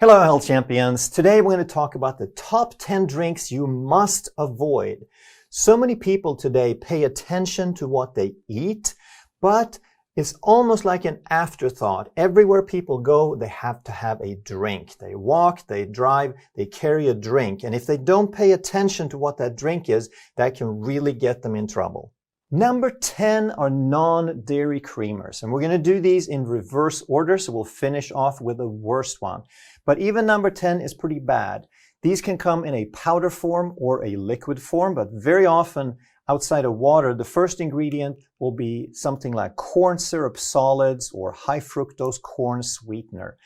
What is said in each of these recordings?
Hello, health champions. Today we're going to talk about the top 10 drinks you must avoid. So many people today pay attention to what they eat, but it's almost like an afterthought. Everywhere people go, they have to have a drink. They walk, they drive, they carry a drink. And if they don't pay attention to what that drink is, that can really get them in trouble. Number 10 are non-dairy creamers. And we're going to do these in reverse order, so we'll finish off with the worst one. But even number 10 is pretty bad. These can come in a powder form or a liquid form, but very often outside of water, the first ingredient will be something like corn syrup solids or high fructose corn sweetener.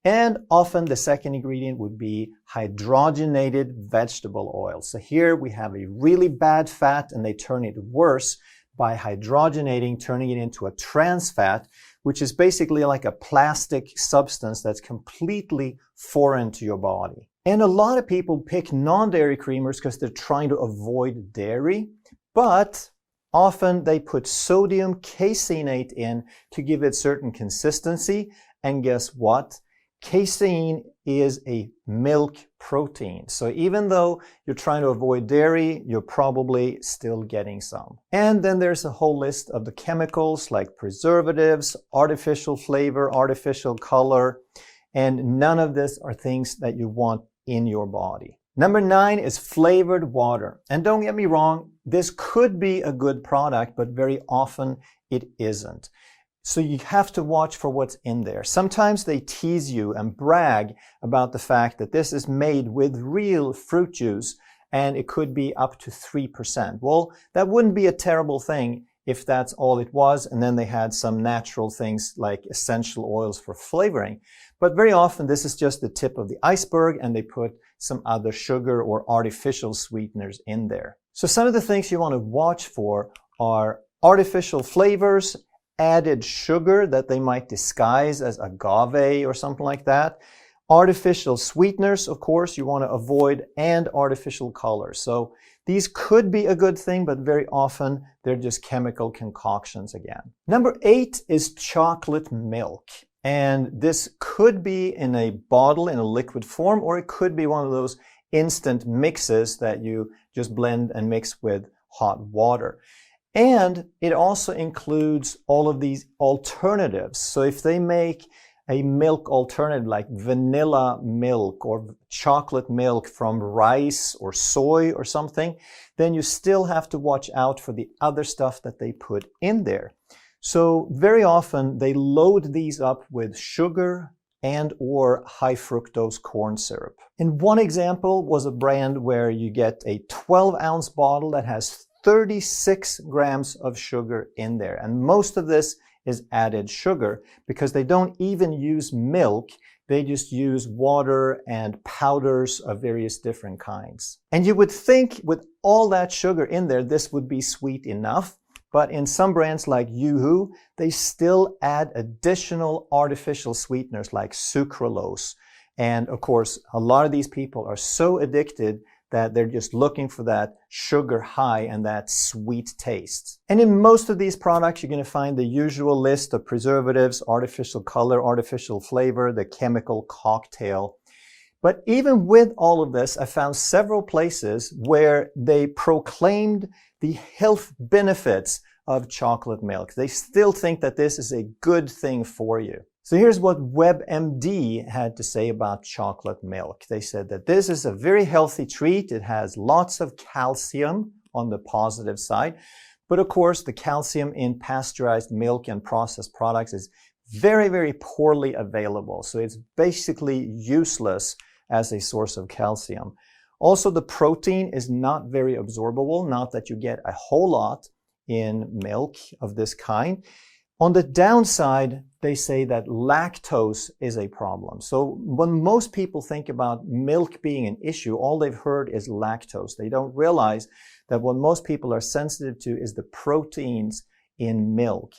And often the second ingredient would be hydrogenated vegetable oil. So here we have a really bad fat and they turn it worse by hydrogenating, turning it into a trans fat, which is basically like a plastic substance that's completely foreign to your body. And a lot of people pick non-dairy creamers because they're trying to avoid dairy, but often they put sodium caseinate in to give it certain consistency. And guess what? Casein is a milk protein. So even though you're trying to avoid dairy, you're probably still getting some. And then there's a whole list of the chemicals like preservatives, artificial flavor, artificial color, and none of this are things that you want in your body. Number 9 is flavored water. And don't get me wrong, this could be a good product, but very often it isn't. So you have to watch for what's in there. Sometimes they tease you and brag about the fact that this is made with real fruit juice and it could be up to 3%. Well, that wouldn't be a terrible thing if that's all it was, and then they had some natural things like essential oils for flavoring. But very often this is just the tip of the iceberg and they put some other sugar or artificial sweeteners in there. So some of the things you want to watch for are artificial flavors, added sugar that they might disguise as agave or something like that. Artificial sweeteners, of course, you want to avoid, and artificial colors. So these could be a good thing, but very often they're just chemical concoctions again. Number 8 is chocolate milk. And this could be in a bottle in a liquid form, or it could be one of those instant mixes that you just blend and mix with hot water. And it also includes all of these alternatives. So if they make a milk alternative like vanilla milk or chocolate milk from rice or soy or something, then you still have to watch out for the other stuff that they put in there. So very often they load these up with sugar and or high fructose corn syrup. And one example was a brand where you get a 12-ounce bottle that has 36 grams of sugar in there. And most of this is added sugar because they don't even use milk. They just use water and powders of various different kinds. And you would think with all that sugar in there, this would be sweet enough. But in some brands like Yoo-hoo, they still add additional artificial sweeteners like sucralose. And of course, a lot of these people are so addicted that they're just looking for that sugar high and that sweet taste. And in most of these products, you're going to find the usual list of preservatives, artificial color, artificial flavor, the chemical cocktail. But even with all of this, I found several places where they proclaimed the health benefits of chocolate milk. They still think that this is a good thing for you. So here's what WebMD had to say about chocolate milk. They said that this is a very healthy treat. It has lots of calcium on the positive side. But of course, the calcium in pasteurized milk and processed products is very, very poorly available. So it's basically useless as a source of calcium. Also, the protein is not very absorbable, not that you get a whole lot in milk of this kind. On the downside, they say that lactose is a problem. So when most people think about milk being an issue, all they've heard is lactose. They don't realize that what most people are sensitive to is the proteins in milk.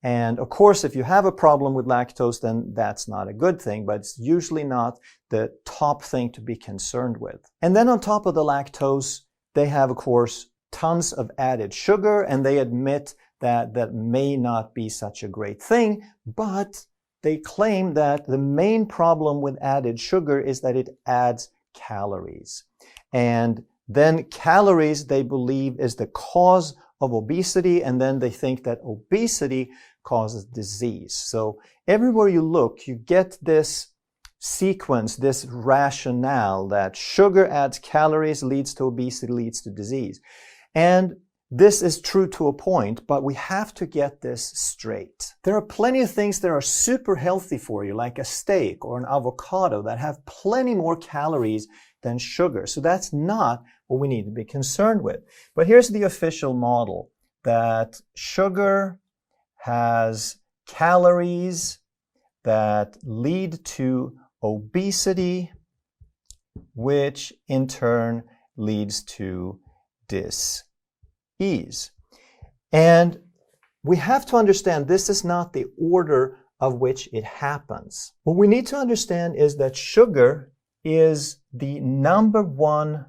And of course, if you have a problem with lactose, then that's not a good thing, but it's usually not the top thing to be concerned with. And then on top of the lactose, they have, of course, tons of added sugar, and they admit that that may not be such a great thing, but they claim that the main problem with added sugar is that it adds calories. And then calories, they believe, is the cause of obesity, and then they think that obesity causes disease. So everywhere you look, you get this sequence, this rationale that sugar adds calories, leads to obesity, leads to disease. And this is true to a point, but we have to get this straight. There are plenty of things that are super healthy for you, like a steak or an avocado, that have plenty more calories than sugar. So that's not what we need to be concerned with. But here's the official model, that sugar has calories that lead to obesity, which in turn leads to dis-ease. And we have to understand this is not the order of which it happens. What we need to understand is that sugar is the number one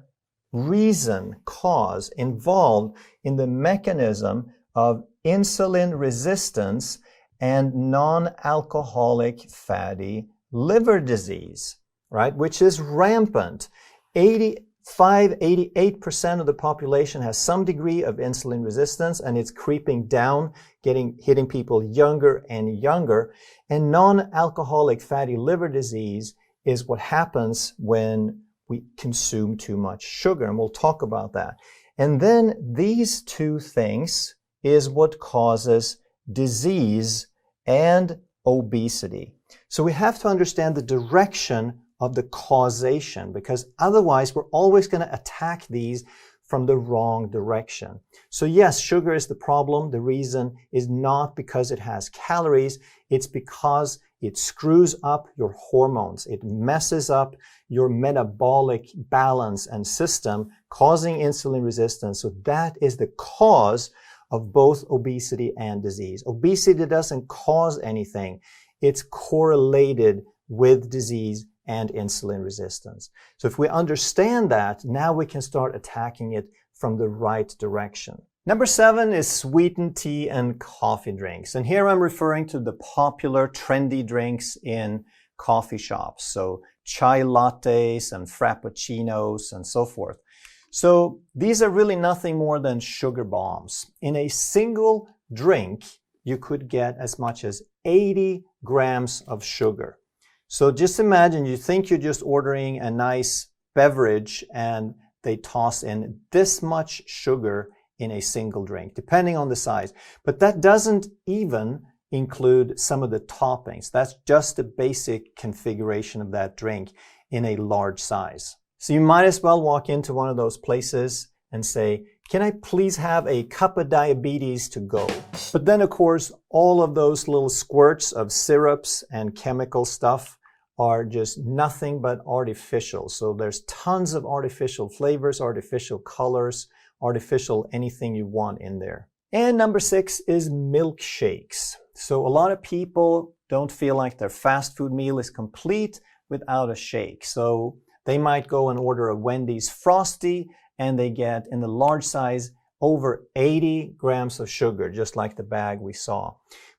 reason, cause involved in the mechanism of insulin resistance and non-alcoholic fatty liver disease, right? Which is rampant. 88% of the population has some degree of insulin resistance, and it's creeping down, hitting people younger and younger. And non-alcoholic fatty liver disease is what happens when we consume too much sugar, and we'll talk about that. And then these two things is what causes disease and obesity. So we have to understand the direction of the causation, because otherwise we're always going to attack these from the wrong direction. So yes, sugar is the problem. The reason is not because it has calories. It's because it screws up your hormones. It messes up your metabolic balance and system, causing insulin resistance. So that is the cause of both obesity and disease. Obesity doesn't cause anything. It's correlated with disease and insulin resistance. So if we understand that, now we can start attacking it from the right direction. Number 7 is sweetened tea and coffee drinks. And here I'm referring to the popular trendy drinks in coffee shops. So chai lattes and frappuccinos and so forth. So these are really nothing more than sugar bombs. In a single drink, you could get as much as 80 grams of sugar. So just imagine you think you're just ordering a nice beverage and they toss in this much sugar in a single drink, depending on the size. But that doesn't even include some of the toppings. That's just the basic configuration of that drink in a large size. So you might as well walk into one of those places and say, "Can I please have a cup of diabetes to go?" But then, of course, all of those little squirts of syrups and chemical stuff are just nothing but artificial. So there's tons of artificial flavors, artificial colors, artificial anything you want in there. And number 6 is milkshakes. So a lot of people don't feel like their fast food meal is complete without a shake. So they might go and order a Wendy's Frosty, and they get, in the large size, over 80 grams of sugar, just like the bag we saw.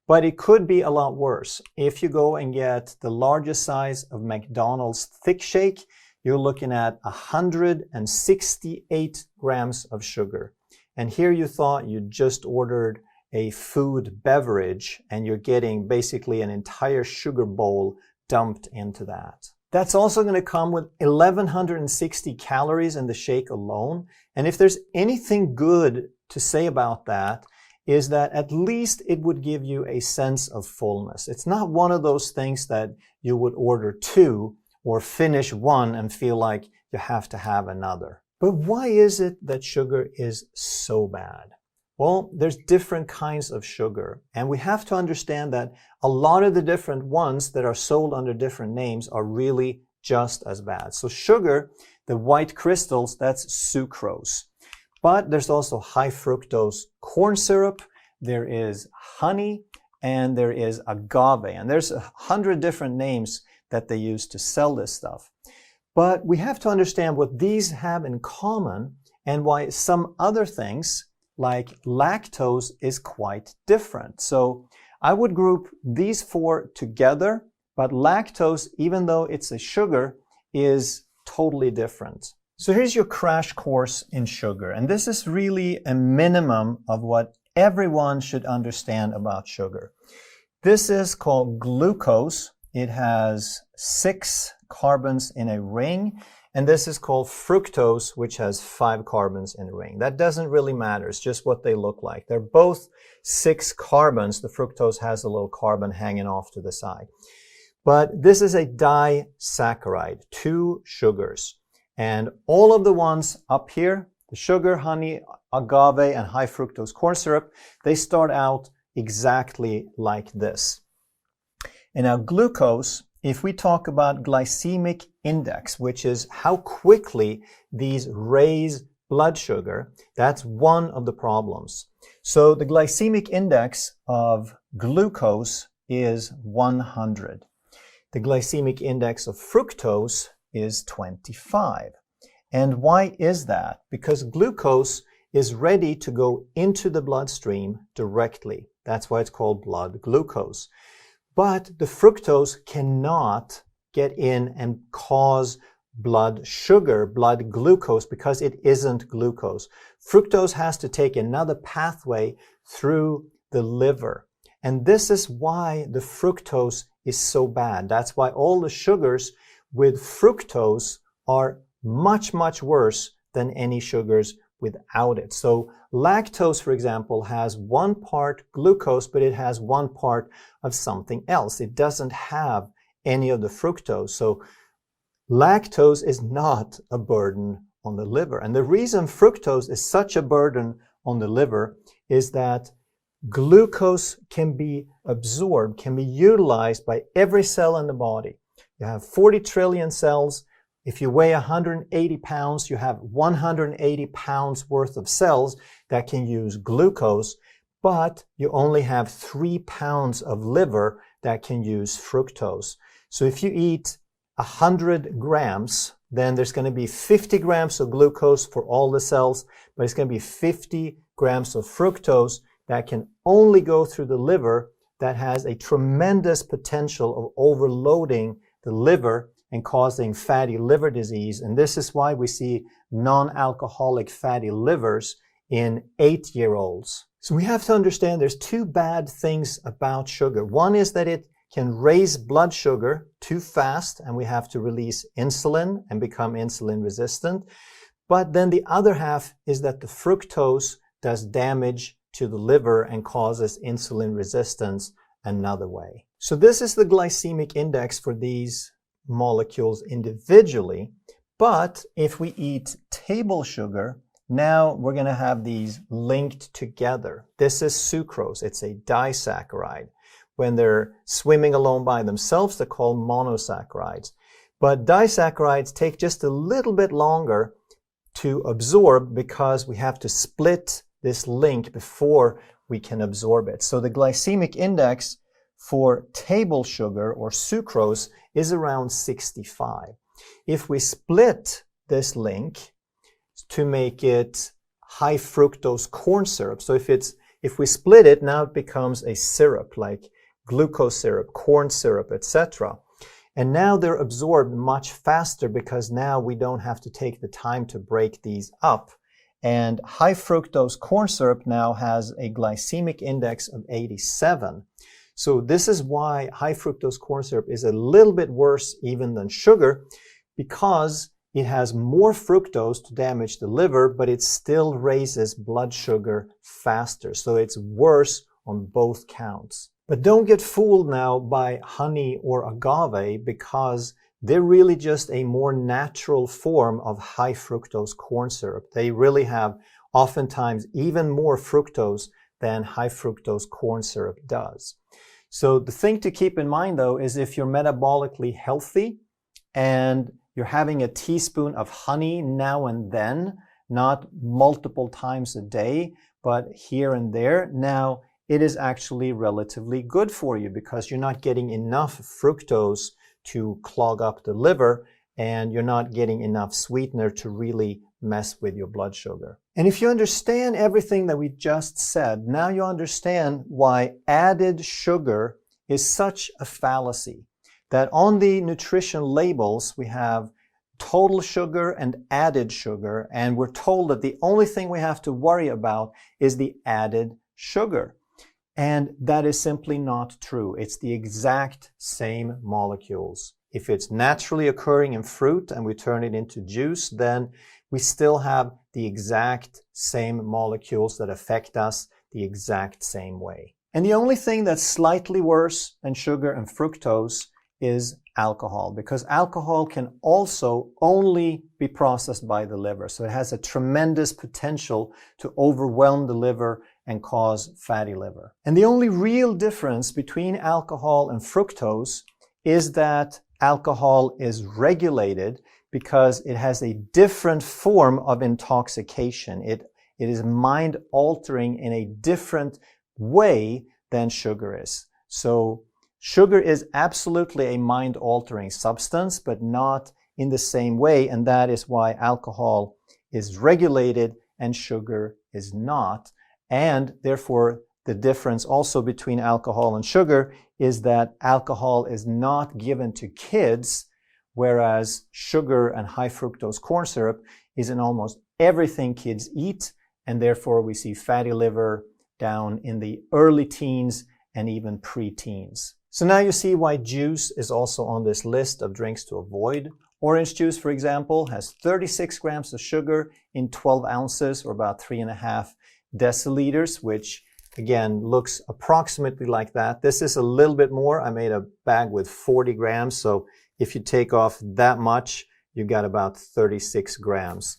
But it could be a lot worse. If you go and get the largest size of McDonald's Thick Shake, you're looking at 168 grams of sugar. And here you thought you just ordered a food beverage, and you're getting basically an entire sugar bowl dumped into that. That's also going to come with 1,160 calories in the shake alone. And if there's anything good to say about that, is that at least it would give you a sense of fullness. It's not one of those things that you would order 2 or finish 1 and feel like you have to have another. But why is it that sugar is so bad? Well, there's different kinds of sugar, and we have to understand that a lot of the different ones that are sold under different names are really just as bad. So sugar, the white crystals, that's sucrose. But there's also high fructose corn syrup, there is honey, and there is agave. And there's 100 different names that they use to sell this stuff. But we have to understand what these have in common and why some other things like lactose is quite different. So I would group these four together, but lactose, even though it's a sugar, is totally different. So here's your crash course in sugar, and this is really a minimum of what everyone should understand about sugar. This is called glucose. It has 6 carbons in a ring, and this is called fructose, which has 5 carbons in a ring. That doesn't really matter, it's just what they look like. They're both 6 carbons. The fructose has a little carbon hanging off to the side. But this is a disaccharide, 2 sugars. And all of the ones up here, the sugar, honey, agave, and high fructose corn syrup, they start out exactly like this. And now glucose, if we talk about glycemic index, which is how quickly these raise blood sugar, that's one of the problems. So the glycemic index of glucose is 100. The glycemic index of fructose is 25. And why is that? Because glucose is ready to go into the bloodstream directly. That's why it's called blood glucose. But the fructose cannot get in and cause blood sugar, blood glucose, because it isn't glucose. Fructose has to take another pathway through the liver. And this is why the fructose is so bad. That's why all the sugars with fructose are much, much worse than any sugars without it. So lactose, for example, has 1 part glucose, but it has 1 part of something else. It doesn't have any of the fructose. So lactose is not a burden on the liver. And the reason fructose is such a burden on the liver is that glucose can be absorbed, can be utilized by every cell in the body. You have 40 trillion cells. If you weigh 180 pounds, you have 180 pounds worth of cells that can use glucose, but you only have 3 pounds of liver that can use fructose. So if you eat 100 grams, then there's going to be 50 grams of glucose for all the cells, but it's going to be 50 grams of fructose that can only go through the liver, that has a tremendous potential of overloading the liver and causing fatty liver disease. And this is why we see non-alcoholic fatty livers in 8-year-olds. So we have to understand there's 2 bad things about sugar. One is that it can raise blood sugar too fast, and we have to release insulin and become insulin resistant. But then the other half is that the fructose does damage to the liver and causes insulin resistance another way. So this is the glycemic index for these molecules individually. But if we eat table sugar, now we're going to have these linked together. This is sucrose. It's a disaccharide. When they're swimming alone by themselves, they're called monosaccharides. But disaccharides take just a little bit longer to absorb because we have to split this link before we can absorb it. So the glycemic index for table sugar or sucrose is around 65. If we split this link to make it high fructose corn syrup, so if we split it, now it becomes a syrup like glucose syrup, corn syrup, etc. And now they're absorbed much faster because now we don't have to take the time to break these up. And high fructose corn syrup now has a glycemic index of 87. So this is why high fructose corn syrup is a little bit worse even than sugar, because it has more fructose to damage the liver, but it still raises blood sugar faster. So it's worse on both counts. But don't get fooled now by honey or agave, because they're really just a more natural form of high fructose corn syrup. They really have oftentimes even more fructose than high fructose corn syrup does. So the thing to keep in mind though is if you're metabolically healthy and you're having a teaspoon of honey now and then, not multiple times a day, but here and there, now it is actually relatively good for you because you're not getting enough fructose to clog up the liver and you're not getting enough sweetener to really mess with your blood sugar. And if you understand everything that we just said, now you understand why added sugar is such a fallacy. That on the nutrition labels, we have total sugar and added sugar, and we're told that the only thing we have to worry about is the added sugar. And that is simply not true. It's the exact same molecules. If it's naturally occurring in fruit and we turn it into juice, then we still have the exact same molecules that affect us the exact same way. And the only thing that's slightly worse than sugar and fructose is alcohol, because alcohol can also only be processed by the liver. So it has a tremendous potential to overwhelm the liver and cause fatty liver. And the only real difference between alcohol and fructose is that alcohol is regulated because it has a different form of intoxication. It is mind altering in a different way than sugar is. So sugar is absolutely a mind altering substance, but not in the same way. And that is why alcohol is regulated and sugar is not. And therefore, the difference also between alcohol and sugar is that alcohol is not given to kids, whereas sugar and high fructose corn syrup is in almost everything kids eat. And therefore, we see fatty liver down in the early teens and even pre-teens. So now you see why juice is also on this list of drinks to avoid. Orange juice, for example, has 36 grams of sugar in 12 ounces, or about 3.5 deciliters, which again looks approximately like that. This is a little bit more. I made a bag with 40 grams. So if you take off that much, you got about 36 grams.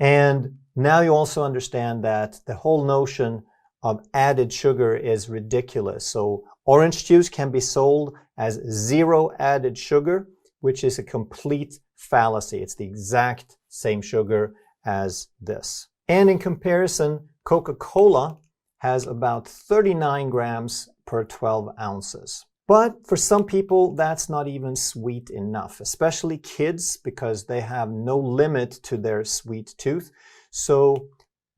And now you also understand that the whole notion of added sugar is ridiculous. So orange juice can be sold as 0 added sugar, which is a complete fallacy. It's the exact same sugar as this. And in comparison, Coca-Cola has about 39 grams per 12 ounces. But for some people, that's not even sweet enough, especially kids, because they have no limit to their sweet tooth. So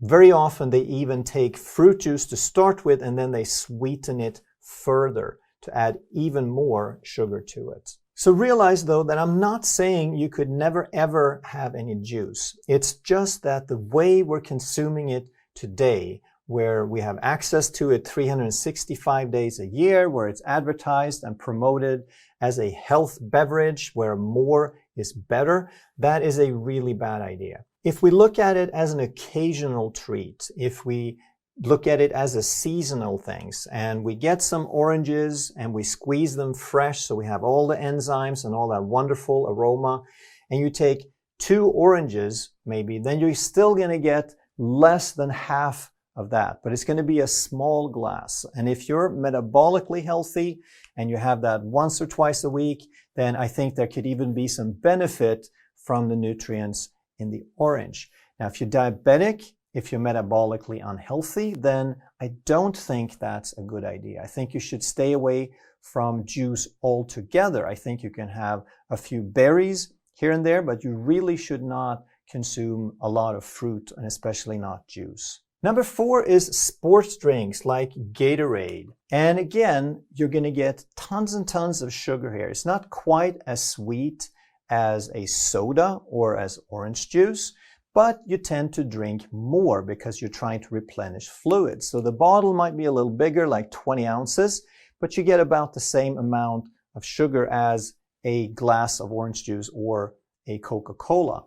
very often they even take fruit juice to start with, and then they sweeten it further to add even more sugar to it. So realize though that I'm not saying you could never ever have any juice. It's just that the way we're consuming it today, where we have access to it 365 days a year, where it's advertised and promoted as a health beverage, where more is better, that is a really bad idea. If we look at it as an occasional treat, if we look at it as a seasonal thing, and we get some oranges and we squeeze them fresh so we have all the enzymes and all that wonderful aroma, and you take 2 oranges maybe, then you're still going to get less than half of that, but it's going to be a small glass. And if you're metabolically healthy and you have that once or twice a week, then I think there could even be some benefit from the nutrients in the orange. Now, if you're diabetic, if you're metabolically unhealthy, then I don't think that's a good idea. I think you should stay away from juice altogether. I think you can have a few berries here and there, but you really should not consume a lot of fruit, and especially not juice. Number 4 is sports drinks like Gatorade. And again, you're going to get tons and tons of sugar here. It's not quite as sweet as a soda or as orange juice, but you tend to drink more because you're trying to replenish fluids. So the bottle might be a little bigger, like 20 ounces, but you get about the same amount of sugar as a glass of orange juice or a Coca-Cola.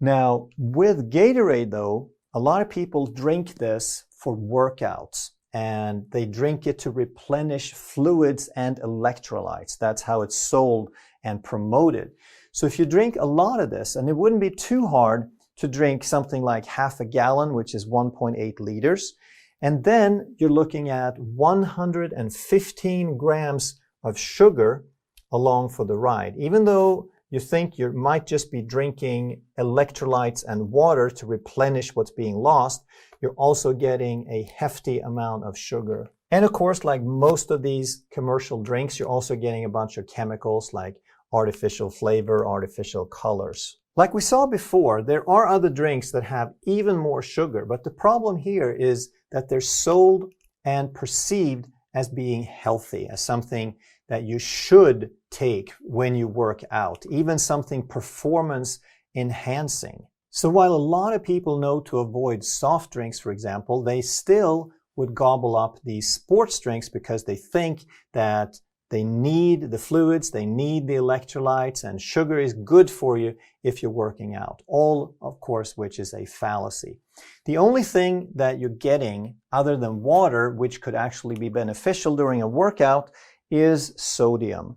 Now, with Gatorade though, a lot of people drink this for workouts, and they drink it to replenish fluids and electrolytes. That's how it's sold and promoted. So if you drink a lot of this, and it wouldn't be too hard to drink something like half a gallon, which is 1.8 liters, and then you're looking at 115 grams of sugar along for the ride. Even though you think you might just be drinking electrolytes and water to replenish what's being lost, you're also getting a hefty amount of sugar. And of course, like most of these commercial drinks, you're also getting a bunch of chemicals like artificial flavor, artificial colors. Like we saw before, there are other drinks that have even more sugar, but the problem here is that they're sold and perceived as being healthy, as something that you should take when you work out, even something performance enhancing. So while a lot of people know to avoid soft drinks, for example, they still would gobble up these sports drinks because they think that they need the fluids, they need the electrolytes, and sugar is good for you if you're working out. All, of course, which is a fallacy. The only thing that you're getting other than water, which could actually be beneficial during a workout, is sodium,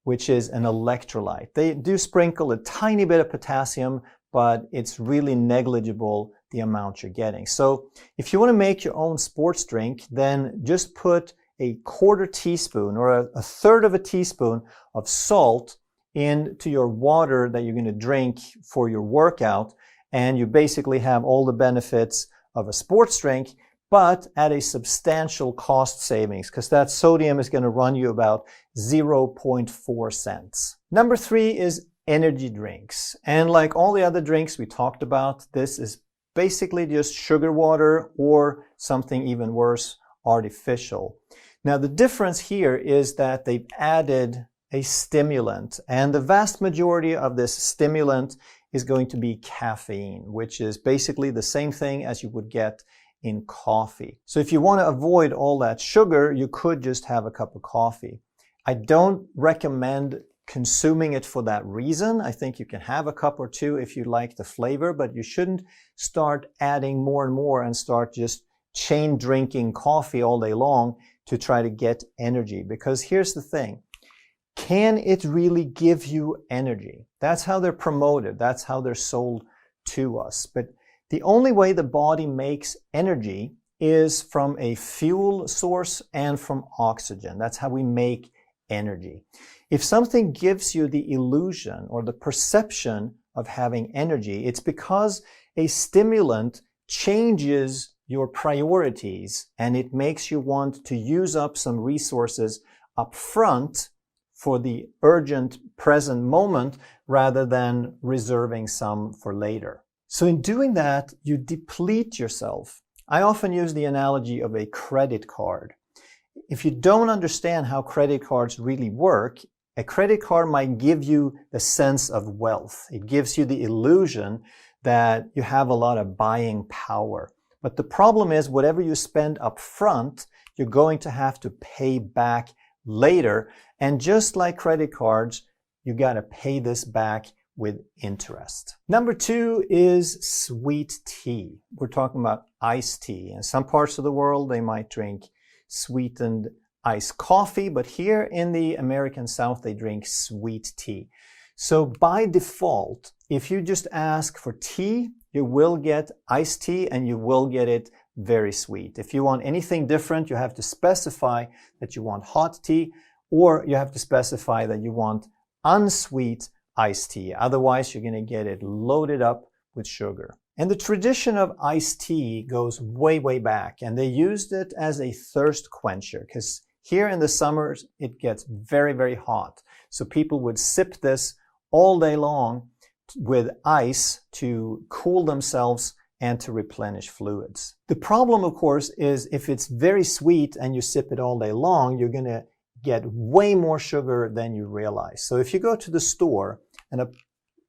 which is an electrolyte. They do sprinkle a tiny bit of potassium, but it's really negligible the amount you're getting. So if you want to make your own sports drink, then just put a quarter teaspoon or a third of a teaspoon of salt into your water that you're going to drink for your workout, and you basically have all the benefits of a sports drink, but at a substantial cost savings, because that sodium is going to run you about 0.4 cents. Number 3 is energy drinks. And like all the other drinks we talked about, this is basically just sugar water or something even worse, artificial. Now the difference here is that they've added a stimulant, and the vast majority of this stimulant is going to be caffeine, which is basically the same thing as you would get in coffee. So if you want to avoid all that sugar, you could just have a cup of coffee. I don't recommend consuming it for that reason. I think you can have a cup or two if you like the flavor, but you shouldn't start adding more and more and start just chain drinking coffee all day long to try to get energy. Because here's the thing, can it really give you energy? That's how they're promoted. That's how they're sold to us. But the only way the body makes energy is from a fuel source and from oxygen. That's how we make energy. If something gives you the illusion or the perception of having energy, it's because a stimulant changes your priorities and it makes you want to use up some resources up front for the urgent present moment rather than reserving some for later. So in doing that, you deplete yourself. I often use the analogy of a credit card. If you don't understand how credit cards really work, a credit card might give you the sense of wealth. It gives you the illusion that you have a lot of buying power. But the problem is, whatever you spend up front, you're going to have to pay back later. And just like credit cards, you got to pay this back with interest. Number 2 is sweet tea. We're talking about iced tea. In some parts of the world, they might drink sweetened iced coffee, but here in the American South, they drink sweet tea. So by default, if you just ask for tea, you will get iced tea and you will get it very sweet. If you want anything different, you have to specify that you want hot tea, or you have to specify that you want unsweet iced tea. Otherwise, you're going to get it loaded up with sugar. And the tradition of iced tea goes way, way back, and they used it as a thirst quencher because here in the summers, it gets very, very hot. So people would sip this all day long with ice to cool themselves and to replenish fluids. The problem, of course, is if it's very sweet and you sip it all day long, you're going to get way more sugar than you realize. So if you go to the store, and a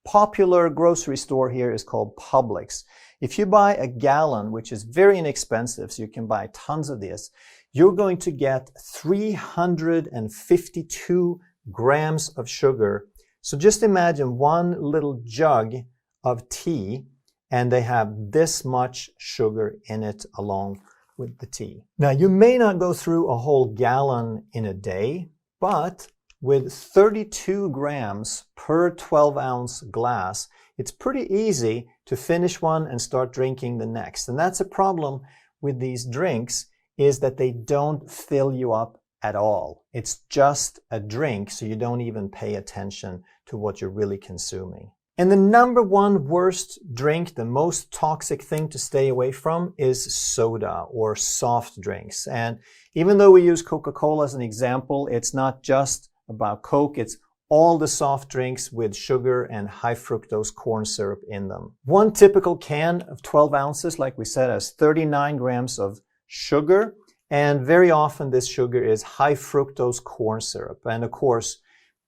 popular grocery store here is called Publix. If you buy a gallon, which is very inexpensive, so you can buy tons of this, you're going to get 352 grams of sugar. So just imagine one little jug of tea, and they have this much sugar in it along with the tea. Now, you may not go through a whole gallon in a day, but with 32 grams per 12-ounce glass, it's pretty easy to finish one and start drinking the next. And that's a problem with these drinks, is that they don't fill you up at all. It's just a drink, so you don't even pay attention to what you're really consuming. And the number one worst drink, the most toxic thing to stay away from, is soda or soft drinks. And even though we use Coca-Cola as an example, it's not just about Coke, it's all the soft drinks with sugar and high fructose corn syrup in them. One typical can of 12 ounces, like we said, has 39 grams of sugar. And very often this sugar is high fructose corn syrup. And of course,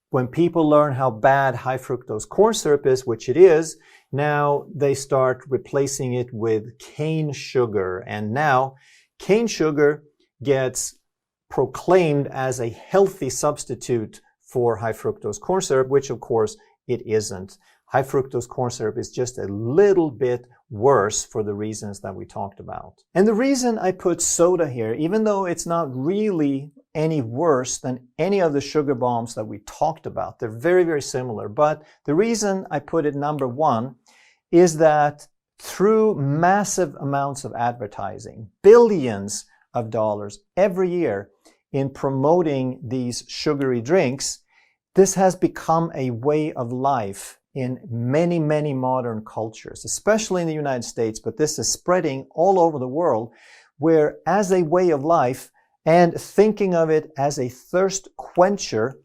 when people learn how bad high fructose corn syrup is, which it is, now they start replacing it with cane sugar. And now cane sugar gets proclaimed as a healthy substitute for high fructose corn syrup, which of course it isn't. High fructose corn syrup is just a little bit worse for the reasons that we talked about. And the reason I put soda here, even though it's not really any worse than any of the sugar bombs that we talked about, they're very, very similar. But the reason I put it number one is that through massive amounts of advertising, billions of dollars every year in promoting these sugary drinks, this has become a way of life in many, many modern cultures, especially in the United States, but this is spreading all over the world, where as a way of life and thinking of it as a thirst quencher,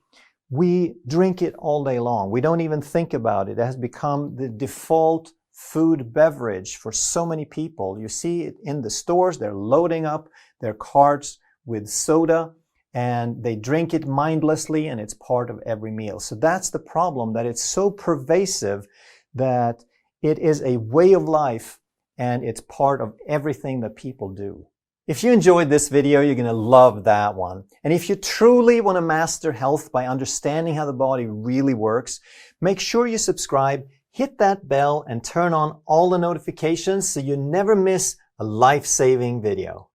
we drink it all day long. We don't even think about it. It has become the default food beverage for so many people. You see it in the stores. They're loading up their carts with soda and they drink it mindlessly, and it's part of every meal. So that's the problem, that it's so pervasive that it is a way of life and it's part of everything that people do. If you enjoyed this video, you're going to love that one. And if you truly want to master health by understanding how the body really works, make sure you subscribe, hit that bell, and turn on all the notifications so you never miss a life-saving video.